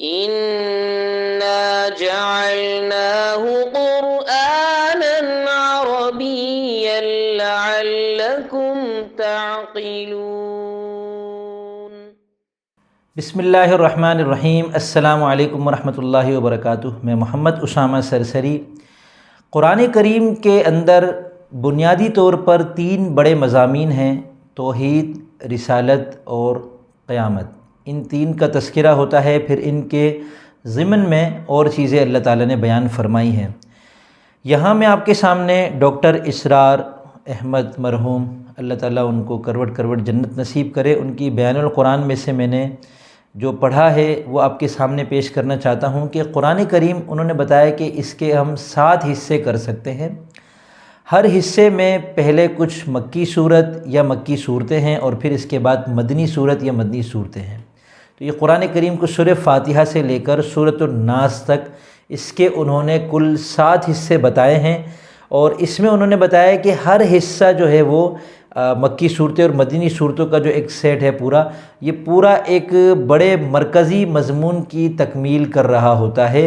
إنا جعلناه قرآنا عربيا لعلكم تعقلون۔ بسم اللہ الرحمن الرحیم۔ السلام علیکم ورحمۃ اللہ وبرکاتہ۔ میں محمد اسامہ سرسری۔ قرآن کریم کے اندر بنیادی طور پر 3 بڑے مضامین ہیں: توحید، رسالت اور قیامت۔ ان 3 کا تذکرہ ہوتا ہے، پھر ان کے ضمن میں اور چیزیں اللہ تعالیٰ نے بیان فرمائی ہیں۔ یہاں میں آپ کے سامنے ڈاکٹر اسرار احمد مرحوم، اللہ تعالیٰ ان کو کروڑ کروڑ جنت نصیب کرے، ان کی بیان القرآن میں سے میں نے جو پڑھا ہے وہ آپ کے سامنے پیش کرنا چاہتا ہوں کہ قرآن کریم انہوں نے بتایا کہ اس کے ہم 7 حصے کر سکتے ہیں۔ ہر حصے میں پہلے کچھ مکی صورت یا مکی صورتیں ہیں، اور پھر اس کے بعد مدنی صورت یا مدنی صورتیں ہیں۔ تو یہ قرآن کریم کو سورہ فاتحہ سے لے کر سورۃ الناس تک اس کے انہوں نے کل 7 حصے بتائے ہیں، اور اس میں انہوں نے بتایا کہ ہر حصہ جو ہے وہ مکی صورتیں اور مدنی صورتوں کا جو ایک سیٹ ہے یہ پورا ایک بڑے مرکزی مضمون کی تکمیل کر رہا ہوتا ہے۔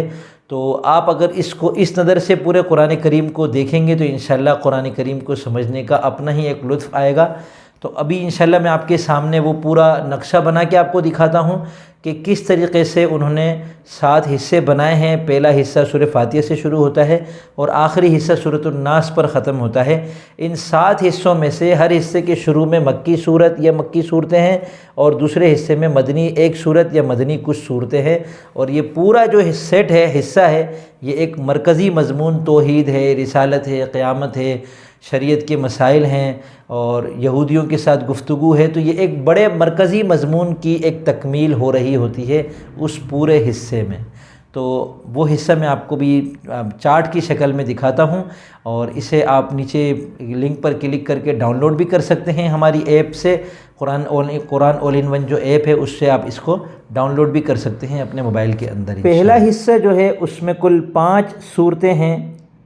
تو آپ اگر اس کو اس نظر سے پورے قرآن کریم کو دیکھیں گے تو انشاءاللہ قرآن کریم کو سمجھنے کا اپنا ہی ایک لطف آئے گا۔ تو ابھی انشاءاللہ میں آپ کے سامنے وہ پورا نقشہ بنا کے آپ کو دکھاتا ہوں کہ کس طریقے سے انہوں نے 7 حصے بنائے ہیں۔ پہلا حصہ سورہ فاتحہ سے شروع ہوتا ہے اور آخری حصہ سورۃ الناس پر ختم ہوتا ہے۔ ان 7 حصوں میں سے ہر حصے کے شروع میں مکی صورت یا مکی صورتیں ہیں، اور دوسرے حصے میں مدنی ایک صورت یا مدنی کچھ صورتیں ہیں، اور یہ پورا جو سیٹ ہے، حصہ ہے، یہ ایک مرکزی مضمون توحید ہے، رسالت ہے، قیامت ہے، شریعت کے مسائل ہیں، اور یہودیوں کے ساتھ گفتگو ہے۔ تو یہ ایک بڑے مرکزی مضمون کی ایک تکمیل ہو رہی ہوتی ہے اس پورے حصے میں۔ تو وہ حصہ میں آپ کو بھی چارٹ کی شکل میں دکھاتا ہوں، اور اسے آپ نیچے لنک پر کلک کر کے ڈاؤن لوڈ بھی کر سکتے ہیں ہماری ایپ سے۔ قرآن آل ان ون جو ایپ ہے اس سے آپ اس کو ڈاؤن لوڈ بھی کر سکتے ہیں اپنے موبائل کے اندر۔ پہلا حصہ جو ہے اس میں کل 5 صورتیں ہیں،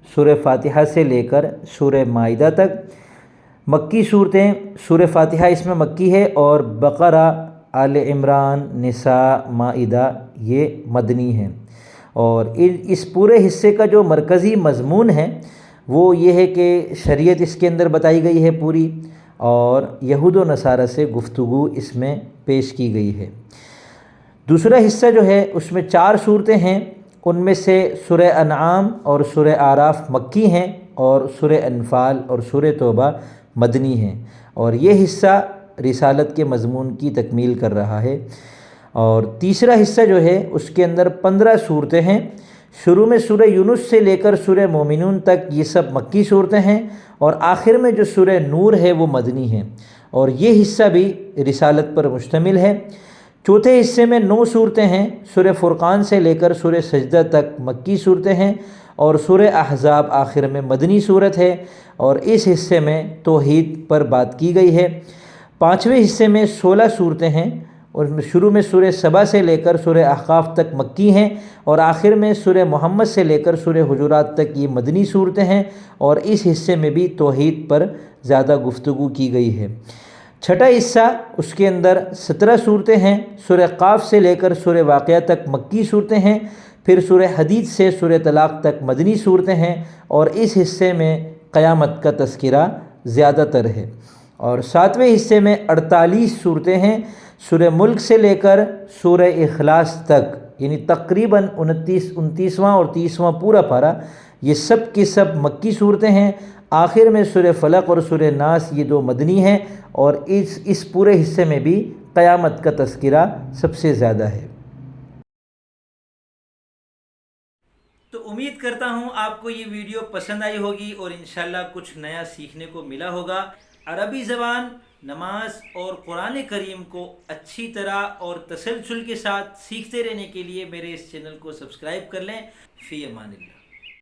سورہ فاتحہ سے لے کر سورہ مائدہ تک۔ مکی صورتیں، سورہ فاتحہ اس میں مکی ہے، اور بقرہ، آل عمران، نساء، مائدہ یہ مدنی ہیں۔ اور اس پورے حصے کا جو مرکزی مضمون ہے وہ یہ ہے کہ شریعت اس کے اندر بتائی گئی ہے پوری، اور یہود و نصارہ سے گفتگو اس میں پیش کی گئی ہے۔ دوسرا حصہ جو ہے اس میں 4 صورتیں ہیں، ان میں سے سورہ انعام اور سورہ اعراف مکی ہیں، اور سورہ انفال اور سورہ توبہ مدنی ہیں، اور یہ حصہ رسالت کے مضمون کی تکمیل کر رہا ہے۔ اور تیسرا حصہ جو ہے اس کے اندر 15 صورتیں ہیں، شروع میں سورہ یونس سے لے کر سورہ مومنون تک یہ سب مکی صورتیں ہیں، اور آخر میں جو سورہ نور ہے وہ مدنی ہیں، اور یہ حصہ بھی رسالت پر مشتمل ہے۔ چوتھے حصے میں 9 صورتیں ہیں، سورہ فرقان سے لے کر سورہ سجدہ تک مکی صورتیں ہیں، اور سورہ احزاب آخر میں مدنی صورت ہے، اور اس حصے میں توحید پر بات کی گئی ہے۔ 5ویں حصے میں 16 صورتیں ہیں، اور شروع میں سورہ سبا سے لے کر سورہ احقاف تک مکی ہیں، اور آخر میں سورہ محمد سے لے کر سورہ حجرات تک یہ مدنی صورتیں ہیں، اور اس حصے میں بھی توحید پر زیادہ گفتگو کی گئی ہے۔ چھٹا حصہ اس کے اندر 17 صورتیں ہیں، سورہ قاف سے لے کر سورہ واقعہ تک مکی صورتیں ہیں، پھر سورہ حدید سے سورہ طلاق تک مدنی صورتیں ہیں، اور اس حصے میں قیامت کا تذکرہ زیادہ تر ہے۔ اور 7ویں حصے میں 48 صورتیں ہیں، سورہ ملک سے لے کر سورہ اخلاص تک، یعنی تقریباً 29واں اور 30واں پورا پارہ، یہ سب کی سب مکی صورتیں ہیں۔ آخر میں سورہ فلق اور سورہ ناس یہ 2 مدنی ہیں، اور اس پورے حصے میں بھی قیامت کا تذکرہ سب سے زیادہ ہے۔ تو امید کرتا ہوں آپ کو یہ ویڈیو پسند آئی ہوگی، اور انشاءاللہ کچھ نیا سیکھنے کو ملا ہوگا۔ عربی زبان، نماز اور قرآن کریم کو اچھی طرح اور تسلسل کے ساتھ سیکھتے رہنے کے لیے میرے اس چینل کو سبسکرائب کر لیں۔ فی امان اللہ۔